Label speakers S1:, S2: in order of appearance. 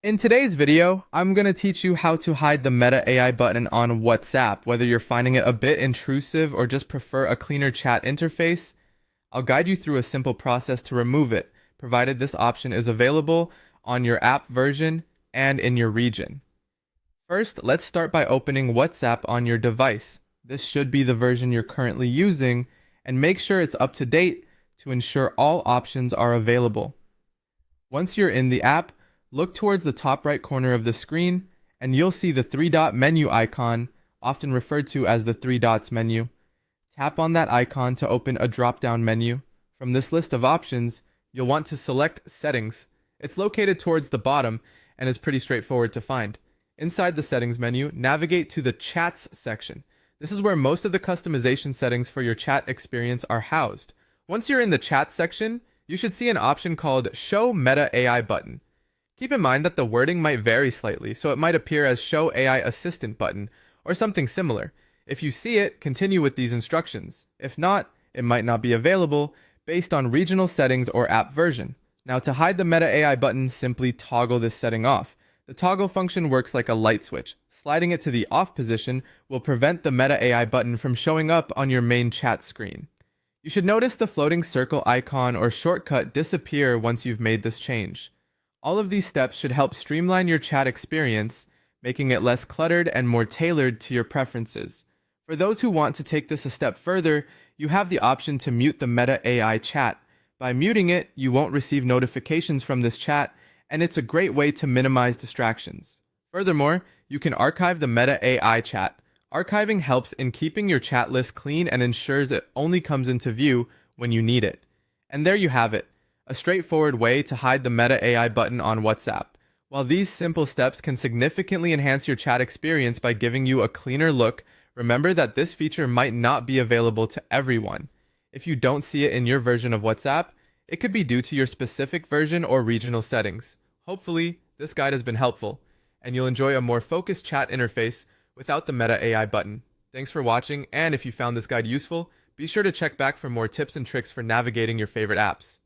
S1: In today's video, I'm going to teach you how to hide the Meta AI button on WhatsApp, whether you're finding it a bit intrusive or just prefer a cleaner chat interface. I'll guide you through a simple process to remove it, provided this option is available on your app version and in your region. First, let's start by opening WhatsApp on your device. This should be the version you're currently using, and make sure it's up to date to ensure all options are available. Once you're in the app, look towards the top right corner of the screen, and you'll see the three-dot menu icon, often referred to as the three dots menu. Tap on that icon to open a drop-down menu. From this list of options, you'll want to select Settings. It's located towards the bottom and is pretty straightforward to find. Inside the Settings menu, navigate to the Chats section. This is where most of the customization settings for your chat experience are housed. Once you're in the Chat section, you should see an option called Show Meta AI button. Keep in mind that the wording might vary slightly, so it might appear as Show AI Assistant button, or something similar. If you see it, continue with these instructions. If not, it might not be available, based on regional settings or app version. Now to hide the Meta AI button, simply toggle this setting off. The toggle function works like a light switch. Sliding it to the off position will prevent the Meta AI button from showing up on your main chat screen. You should notice the floating circle icon or shortcut disappear once you've made this change. All of these steps should help streamline your chat experience, making it less cluttered and more tailored to your preferences. For those who want to take this a step further, you have the option to mute the Meta AI chat. By muting it, you won't receive notifications from this chat, and it's a great way to minimize distractions. Furthermore, you can archive the Meta AI chat. Archiving helps in keeping your chat list clean and ensures it only comes into view when you need it. And there you have it, a straightforward way to hide the Meta AI button on WhatsApp. While these simple steps can significantly enhance your chat experience by giving you a cleaner look, remember that this feature might not be available to everyone. If you don't see it in your version of WhatsApp, it could be due to your specific version or regional settings. Hopefully, this guide has been helpful, and you'll enjoy a more focused chat interface without the Meta AI button. Thanks for watching, and if you found this guide useful, be sure to check back for more tips and tricks for navigating your favorite apps.